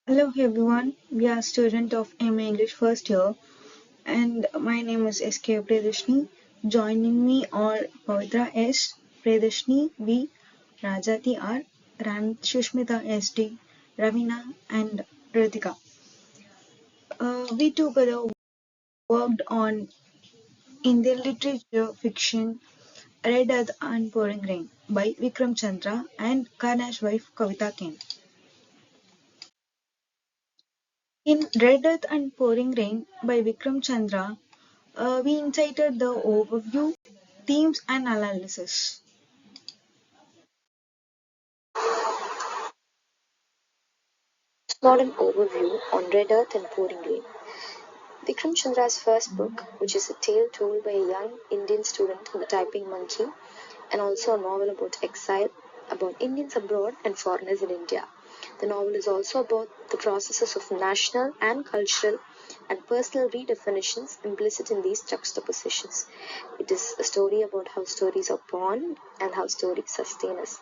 Hello everyone, we are student of MA English first year and my name is SK Priyadashni. Joining me are Pavitra S, Priyadashni V, Rajati R, Shushmita SD, Ravina and Ritika. We together worked on Indian literature fiction Red Earth and Pouring Rain by Vikram Chandra and Karna's wife Kavita Ken. In Red Earth and Pouring Rain by Vikram Chandra, we incited the overview, themes, and analysis. Modern overview on Red Earth and Pouring Rain. Vikram Chandra's first book, which is a tale told by a young Indian student, The Typing Monkey, and also a novel about exile, about Indians abroad and foreigners in India. The novel is also about the processes of national and cultural and personal redefinitions implicit in these juxtapositions. It is a story about how stories are born and how stories sustain us.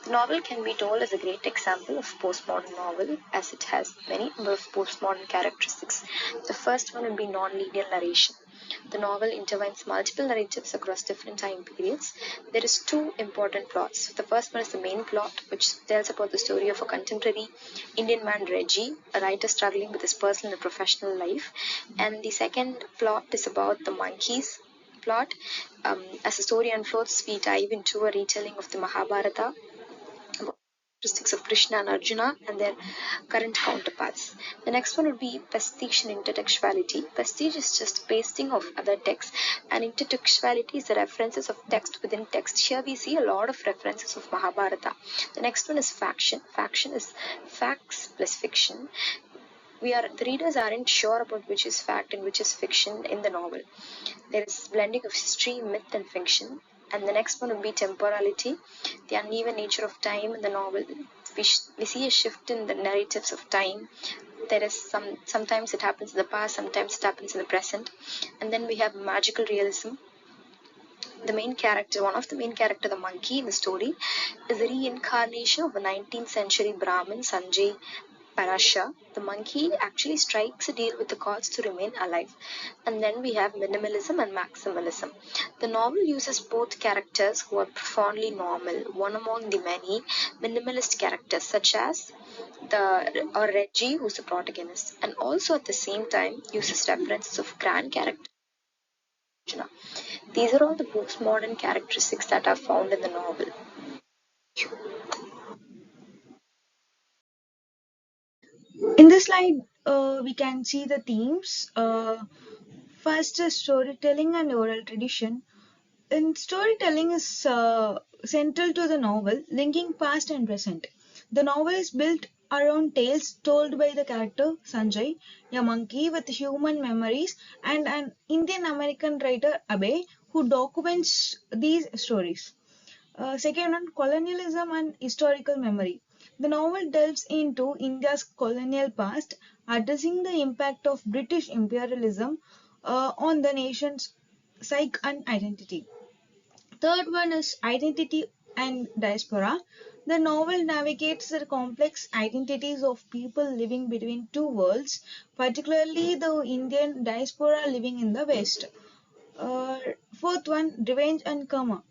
The novel can be told as a great example of postmodern novel as it has many number of postmodern characteristics. The first one would be non-linear narration. The novel intertwines multiple narratives across different time periods. There is two important plots. The first one is the main plot, which tells about the story of a contemporary Indian man, Reggie, a writer struggling with his personal and professional life. And the second plot is about the monkeys plot. As the story unfolds, we dive into a retelling of the Mahabharata about characteristics of Krishna and Arjuna and their current counterparts. The next one would be pastiche and intertextuality. Pastiche is just pasting of other texts, and intertextuality is the references of text within text. Here we see a lot of references of Mahabharata. The next one is faction. Faction is facts plus fiction. The readers aren't sure about which is fact and which is fiction in the novel. There is blending of history, myth, and fiction. And the next one would be temporality, the uneven nature of time in the novel. We see a shift in the narratives of time. There is sometimes it happens in the past, sometimes it happens in the present. And then we have magical realism. One of the main character, the monkey in the story, is a reincarnation of a 19th century Brahmin, Sanjay Parasha. The monkey actually strikes a deal with the gods to remain alive. And then we have minimalism and maximalism. The novel uses both characters who are profoundly normal, one among the many minimalist characters, such as Reggie, who's the protagonist, and also at the same time uses references of grand characters. These are all the postmodern characteristics that are found in the novel. In this slide, we can see the themes. First is storytelling and oral tradition. And storytelling is central to the novel, linking past and present. The novel is built around tales told by the character Sanjay, a monkey with human memories, and an Indian American writer Abe who documents these stories. Second one, colonialism and historical memory. The novel delves into India's colonial past, addressing the impact of British imperialism on the nation's psyche and identity. Third one is identity and diaspora. The novel navigates the complex identities of people living between two worlds, particularly the Indian diaspora living in the West. Fourth one, revenge and karma.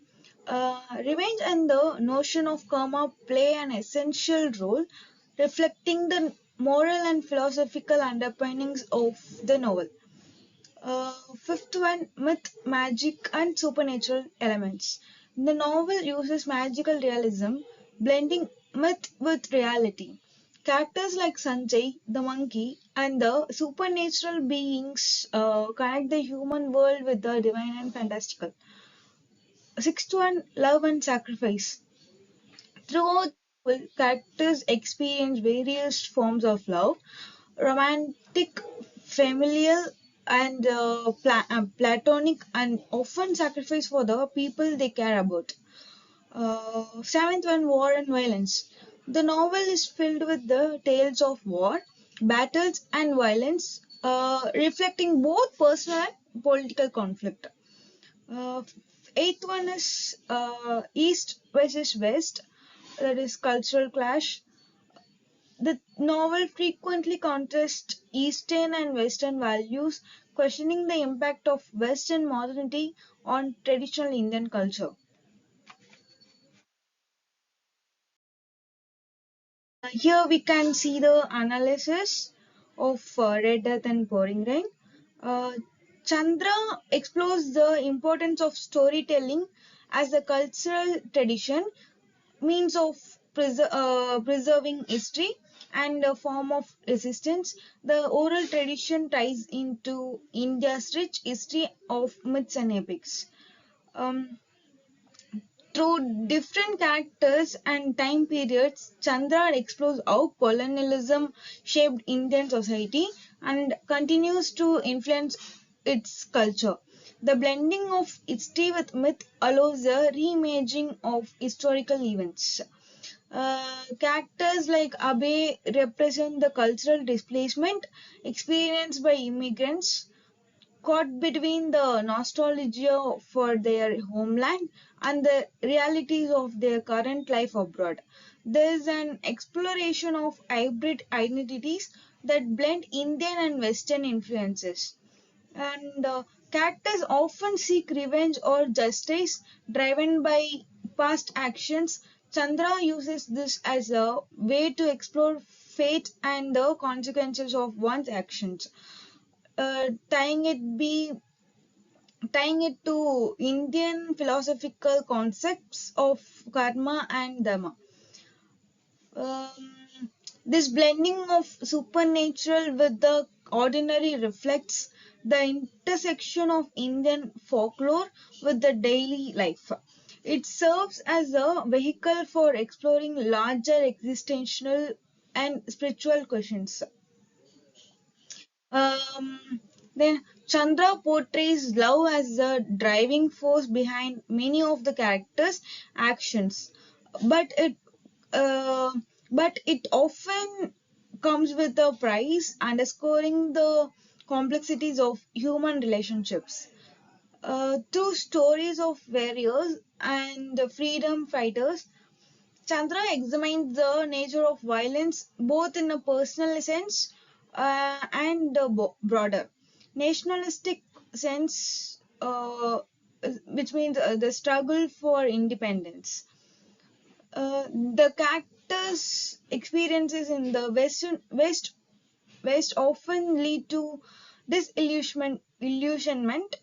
Revenge and the notion of karma play an essential role, reflecting the moral and philosophical underpinnings of the novel. Fifth one, myth, magic, and supernatural elements. The novel uses magical realism, blending myth with reality. Characters like Sanjay, the monkey, and the supernatural beings connect the human world with the divine and fantastical. Sixth one, love and sacrifice. Throughout the novel, characters experience various forms of love, romantic, familial, and platonic, and often sacrifice for the people they care about. Seventh one, war and violence. The novel is filled with the tales of war, battles, and violence, reflecting both personal and political conflict. Uh, Eighth one is East versus West, that is cultural clash. The novel frequently contrasts Eastern and Western values, questioning the impact of Western modernity on traditional Indian culture. Here we can see the analysis of Red Death and Pouring Rain. Uh, Chandra explores the importance of storytelling as a cultural tradition, means of preserving history, and a form of resistance. The oral tradition ties into India's rich history of myths and epics. Um, Through different characters and time periods, Chandra explores how colonialism shaped Indian society and continues to influence its culture. The blending of history with myth allows a reimagining of historical events. Characters like Abe represent the cultural displacement experienced by immigrants caught between the nostalgia for their homeland and the realities of their current life abroad. There is an exploration of hybrid identities that blend Indian and Western influences. And characters often seek revenge or justice driven by past actions. Chandra uses this as a way to explore fate and the consequences of one's actions, uh, tying it be tying it to Indian philosophical concepts of karma and dharma. This blending of supernatural with the ordinary reflects the intersection of Indian folklore with the daily life. It serves as a vehicle for exploring larger existential and spiritual questions. Um, then Chandra portrays love as the driving force behind many of the characters' actions, but uh, it often comes with a price, underscoring the complexities of human relationships. Two stories of warriors and freedom fighters, Chandra examines the nature of violence both in a personal sense and a broader nationalistic sense, which means the struggle for independence. The characters' experiences in the West often lead to disillusionment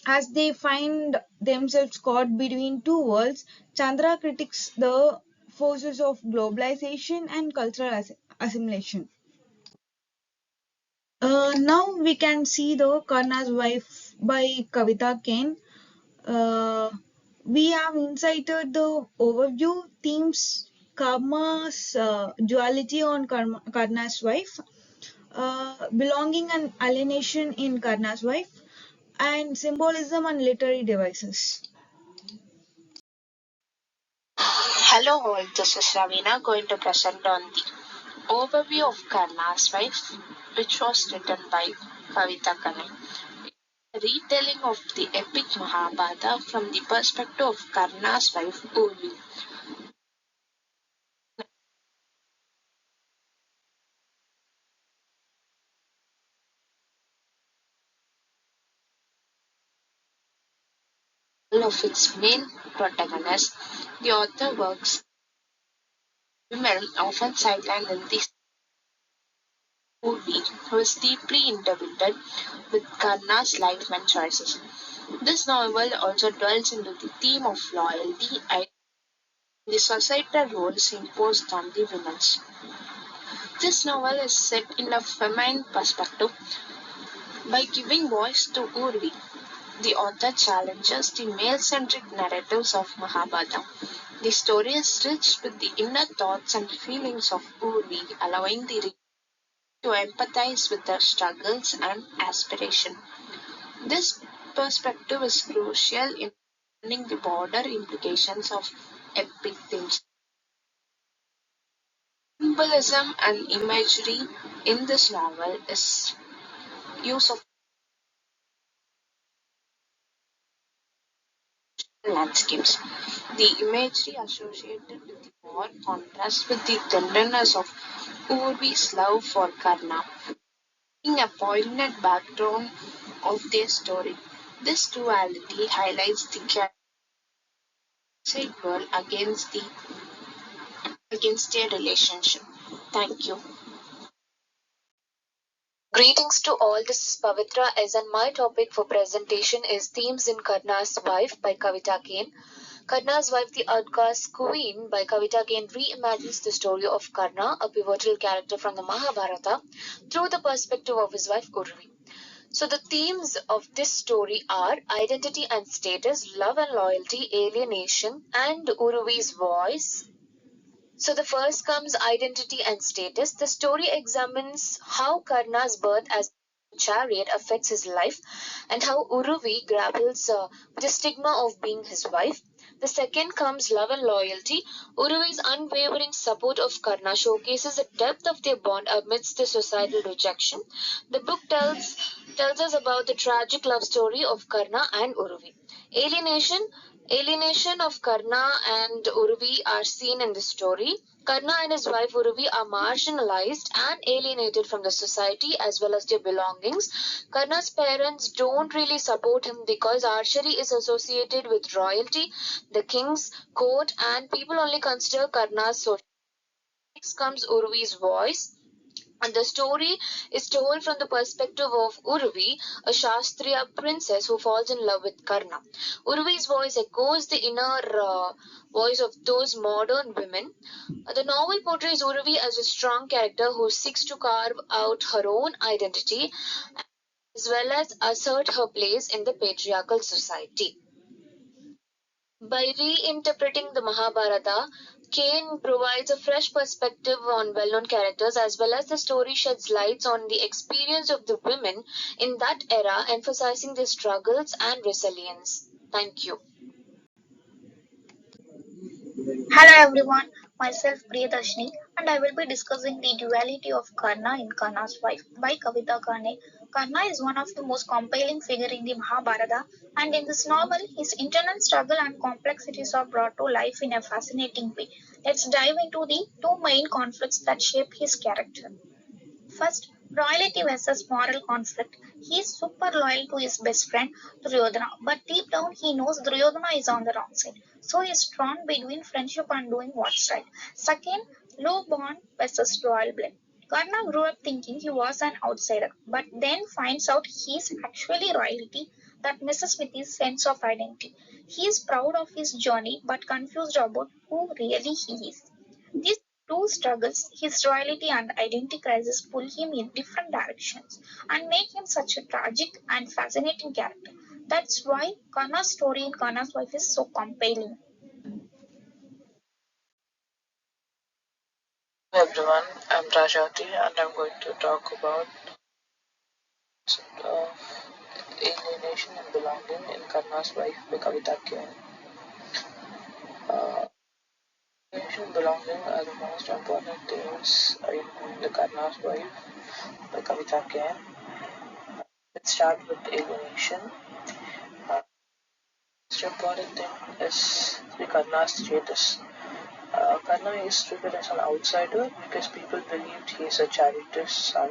as they find themselves caught between two worlds. Chandra critiques the forces of globalization and cultural assimilation. Now we can see the Karna's Wife by Kavita Kane. Uh, we have incited the overview themes, karma's duality on Karna's wife, belonging and alienation in Karna's wife, and symbolism and literary devices. Hello all, this is Ravina going to present on the overview of Karna's Wife, which was written by Kavita Kanai. A retelling of the epic Mahabharata from the perspective of Karna's wife Urvi. All of its main protagonists, the author works women often sidelined in this movie who is deeply intertwined with Karna's life and choices. This novel also dwells into the theme of loyalty and the societal roles imposed on the women. This novel is set in a feminine perspective. By giving voice to Urvi, the author challenges the male-centric narratives of Mahabharata. The story is rich with the inner thoughts and feelings of Urvi, allowing the reader to empathize with their struggles and aspiration. This perspective is crucial in understanding the broader implications of epic themes. Symbolism and imagery in this novel is use of landscapes. The imagery associated with the war contrasts with the tenderness of Urvi's love for Karna, being a poignant background of their story. This duality highlights the outside world against their relationship. Thank you. Greetings to all. This is Pavitra as and my topic for presentation is Themes in Karna's Wife by Kavita Kane. Karna's Wife, the Outcast Queen by Kavita Kane reimagines the story of Karna, a pivotal character from the Mahabharata, through the perspective of his wife Urvi. So the themes of this story are identity and status, love and loyalty, alienation, and Urvi's voice. So the first comes identity and status. The story examines how Karna's birth as a chariot affects his life and how Uruvi grapples with the stigma of being his wife. The second comes love and loyalty. Uruvi's unwavering support of Karna showcases the depth of their bond amidst the societal rejection. The book tells us about the tragic love story of Karna and Uruvi. Alienation Alienation of Karna and Urvi are seen in the story. Karna and his wife Urvi are marginalized and alienated from the society as well as their belongings. Karna's parents don't really support him because archery is associated with royalty, the king's court, and people only consider Karna's social. Next comes Urvi's voice. And the story is told from the perspective of Urvi, a Shastriya princess who falls in love with Karna. Urvi's voice echoes the inner voice of those modern women. The novel portrays Urvi as a strong character who seeks to carve out her own identity as well as assert her place in the patriarchal society. By reinterpreting the Mahabharata, Kane provides a fresh perspective on well known characters as well as the story sheds lights on the experience of the women in that era, emphasizing their struggles and resilience. Thank you. Hello everyone, myself Priyadarshini and I will be discussing the duality of Karna in Karna's Wife by Kavita Kane. Karna is one of the most compelling figures in the Mahabharata and in this novel his internal struggle and complexities are brought to life in a fascinating way. Let's dive into the two main conflicts that shape his character. First, royalty versus moral conflict. He is super loyal to his best friend Duryodhana, but deep down he knows Duryodhana is on the wrong side. So he is torn between friendship and doing what's right. Second, low born versus royal blood. Karna grew up thinking he was an outsider, but then finds out he's actually royalty that messes with his sense of identity. He is proud of his journey but confused about who really he is. These two struggles, his royalty and identity crisis, pull him in different directions and make him such a tragic and fascinating character. That's why Karna's story in Karna's Wife is so compelling. Hello everyone, I'm Rajati and I'm going to talk about uh, alienation and belonging in Karna's Wife by Kavita Kane. Uh, Alienation and belonging are the most important themes in the Karna's Wife by Kavita Kane. Let's start with alienation. Uh, the most important thing is the Karna's status. Karna is treated as an outsider because people believed he is a charioteer's son.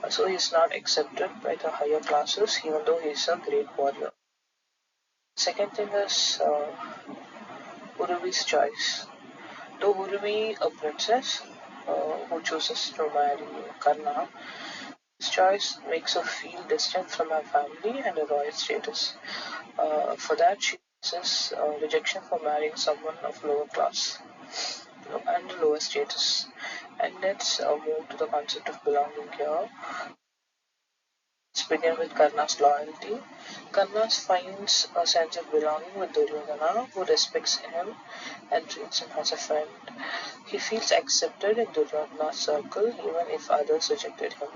So he is not accepted by the higher classes even though he is a great warrior. Second thing is Uruvi's choice. Though Uruvi, a princess who chooses to marry Karna, his choice makes her feel distant from her family and her royal status. For that, she faces rejection for marrying someone of lower class and lower status. And let's move to the concept of belonging here. Let's begin with Karna's loyalty. Karna finds a sense of belonging with Duryodhana, who respects him and treats him as a friend. He feels accepted in Duryodhana's circle even if others rejected him.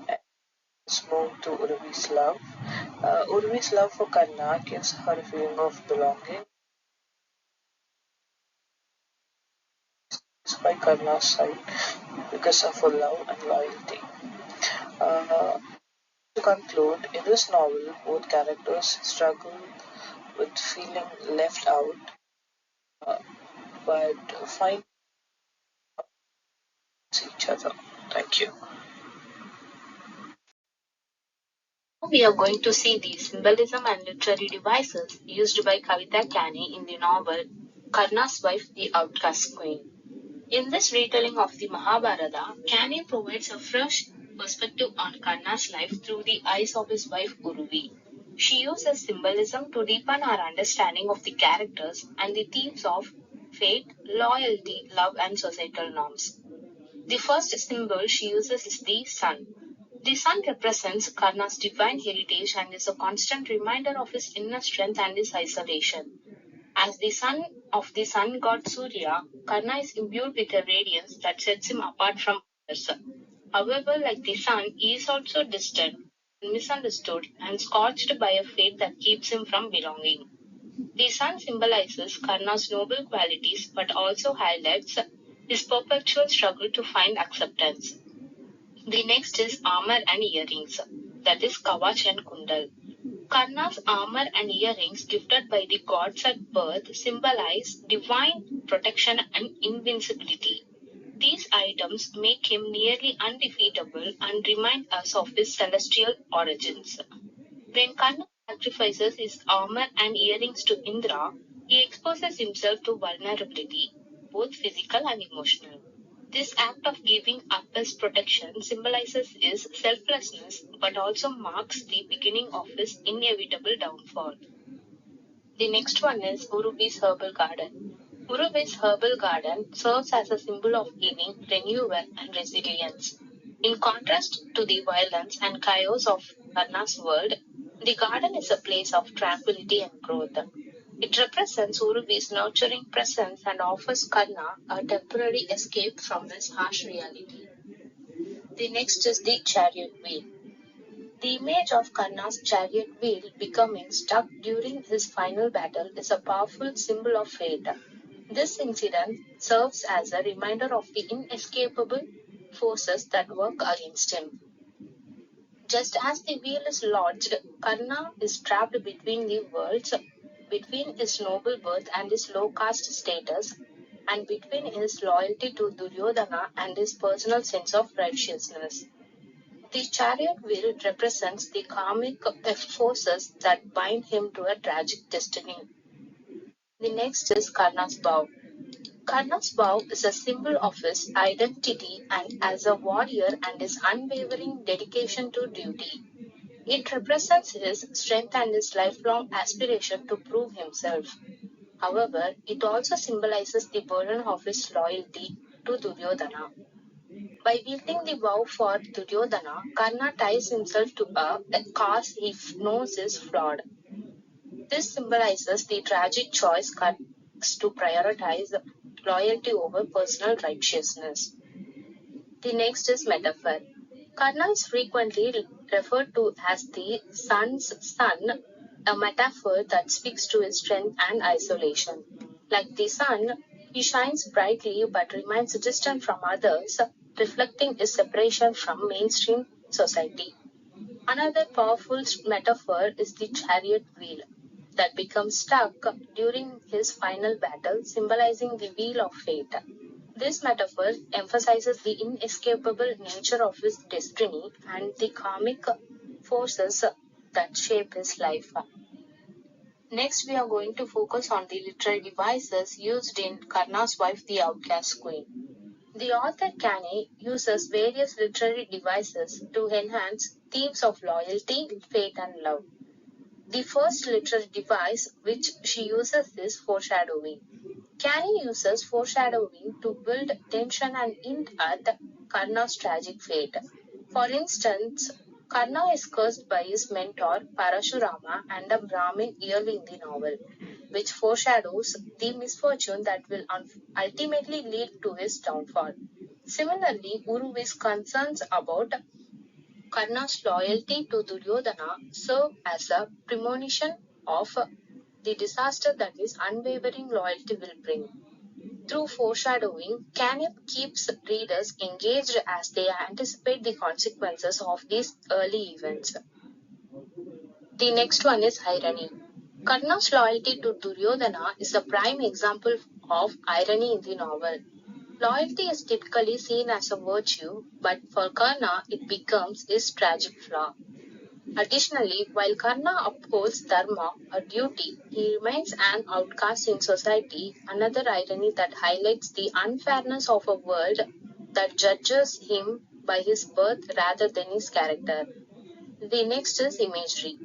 And let's move to Urvi's love. Urvi's love for Karna gives her a feeling of belonging by Karna's side because of her love and loyalty. Uh, to conclude, in this novel, both characters struggle with feeling left out but find each other. Thank you. Now we are going to see the symbolism and literary devices used by Kavita Kane in the novel Karna's Wife, the Outcast Queen. In this retelling of the Mahabharata, Kane provides a fresh perspective on Karna's life through the eyes of his wife Uruvi. She uses symbolism to deepen our understanding of the characters and the themes of fate, loyalty, love, and societal norms. The first symbol she uses is the sun. The sun represents Karna's divine heritage and is a constant reminder of his inner strength and his isolation. As the son of the sun god Surya, Karna is imbued with a radiance that sets him apart from others. However, like the sun, he is also distant, misunderstood, and scorched by a fate that keeps him from belonging. The sun symbolizes Karna's noble qualities but also highlights his perpetual struggle to find acceptance. The next is armor and earrings, that is Kavach and Kundal. Karna's armor and earrings gifted by the gods at birth symbolize divine protection and invincibility. These items make him nearly undefeatable and remind us of his celestial origins. When Karna sacrifices his armor and earrings to Indra, he exposes himself to vulnerability, both physical and emotional. This act of giving up his protection symbolizes his selflessness but also marks the beginning of his inevitable downfall. The next one is Uruvi's herbal garden. Uruvi's herbal garden serves as a symbol of healing, renewal, and resilience. In contrast to the violence and chaos of Karna's world, the garden is a place of tranquility and growth. It represents Uruvi's nurturing presence and offers Karna a temporary escape from this harsh reality. The next is the chariot wheel. The image of Karna's chariot wheel becoming stuck during his final battle is a powerful symbol of fate. This incident serves as a reminder of the inescapable forces that work against him. Just as the wheel is lodged, Karna is trapped between the worlds, between his noble birth and his low caste status, and between his loyalty to Duryodhana and his personal sense of righteousness. The chariot wheel represents the karmic forces that bind him to a tragic destiny. The next is Karna's bow. Karna's bow is a symbol of his identity and as a warrior and his unwavering dedication to duty. It represents his strength and his lifelong aspiration to prove himself. However, it also symbolizes the burden of his loyalty to Duryodhana. By wielding the bow for Duryodhana, Karna ties himself to a cause he knows is flawed. This symbolizes the tragic choice Karna makes to prioritize loyalty over personal righteousness. The next is metaphor. Karna is frequently referred to as the sun's son, a metaphor that speaks to his strength and isolation. Like the sun, he shines brightly but remains distant from others, reflecting his separation from mainstream society. Another powerful metaphor is the chariot wheel that becomes stuck during his final battle, symbolizing the wheel of fate. This metaphor emphasizes the inescapable nature of his destiny and the karmic forces that shape his life. Next, we are going to focus on the literary devices used in Karna's Wife, the Outcast Queen. The author Kane uses various literary devices to enhance themes of loyalty, fate, and love. The first literary device which she uses is foreshadowing. Kane uses foreshadowing to build tension and hint at Karna's tragic fate. For instance, Karna is cursed by his mentor Parashurama and a Brahmin early in the novel, which foreshadows the misfortune that will ultimately lead to his downfall. Similarly, Uruvi's concerns about Karna's loyalty to Duryodhana serve as a premonition of the disaster that his unwavering loyalty will bring. Through foreshadowing, Kane keeps readers engaged as they anticipate the consequences of these early events. The next one is irony. Karna's loyalty to Duryodhana is a prime example of irony in the novel. Loyalty is typically seen as a virtue, but for Karna, it becomes his tragic flaw. Additionally, while Karna upholds dharma, a duty, he remains an outcast in society, another irony that highlights the unfairness of a world that judges him by his birth rather than his character. The next is imagery.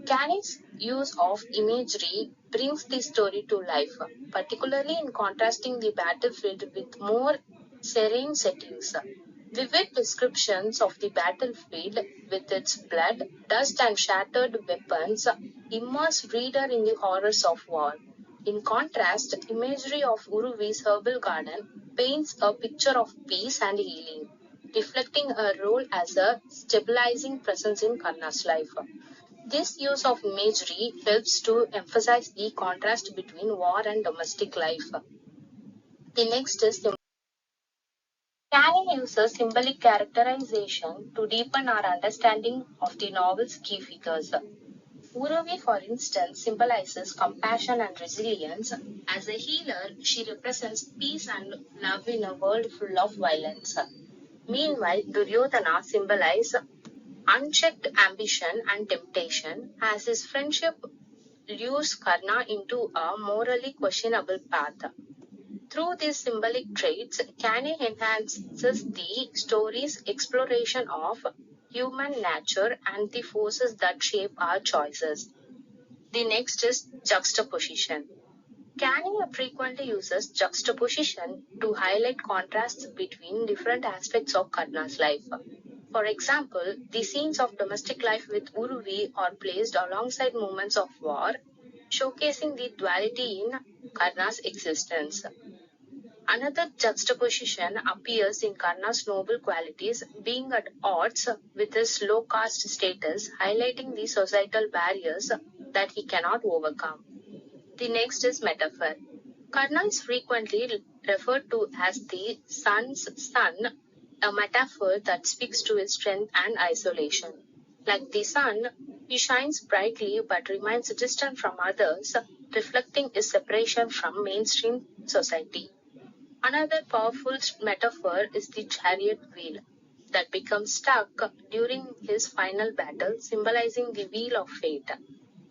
Canny's use of imagery brings the story to life, particularly in contrasting the battlefield with more serene settings. Vivid descriptions of the battlefield with its blood, dust, and shattered weapons immerse reader in the horrors of war. In contrast, imagery of Uruvi's herbal garden paints a picture of peace and healing, reflecting her role as a stabilizing presence in Karna's life. This use of imagery helps to emphasize the contrast between war and domestic life. The next is Canning uses symbolic characterization to deepen our understanding of the novel's key figures. Uravi, for instance, symbolizes compassion and resilience. As a healer, she represents peace and love in a world full of violence. Meanwhile, Duryodhana symbolizes unchecked ambition and temptation, as his friendship lures Karna into a morally questionable path. Through these symbolic traits, Canning enhances the story's exploration of human nature and the forces that shape our choices. The next is juxtaposition. Canning frequently uses juxtaposition to highlight contrasts between different aspects of Karna's life. For example, the scenes of domestic life with Uruvi are placed alongside moments of war, showcasing the duality in Karna's existence. Another juxtaposition appears in Karna's noble qualities being at odds with his low caste status, highlighting the societal barriers that he cannot overcome. The next is metaphor. Karna is frequently referred to as the sun's son, a metaphor that speaks to his strength and isolation. Like the sun, he shines brightly but remains distant from others, reflecting his separation from mainstream society. Another powerful metaphor is the chariot wheel that becomes stuck during his final battle, symbolizing the wheel of fate.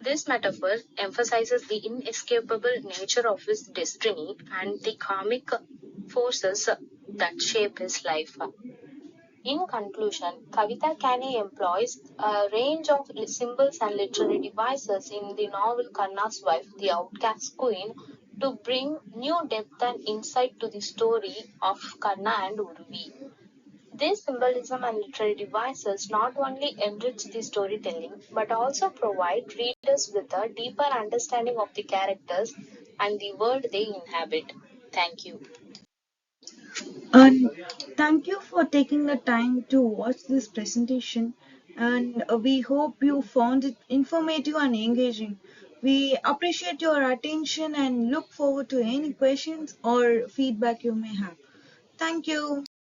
This metaphor emphasizes the inescapable nature of his destiny and the karmic forces that shape his life. In conclusion, Kavita Kane employs a range of symbols and literary devices in the novel Karna's Wife, the Outcast Queen, to bring new depth and insight to the story of Karna and Urvi. These symbolism and literary devices not only enrich the storytelling but also provide readers with a deeper understanding of the characters and the world they inhabit. Thank you. And thank you for taking the time to watch this presentation. And we hope you found it informative and engaging. We appreciate your attention and look forward to any questions or feedback you may have. Thank you.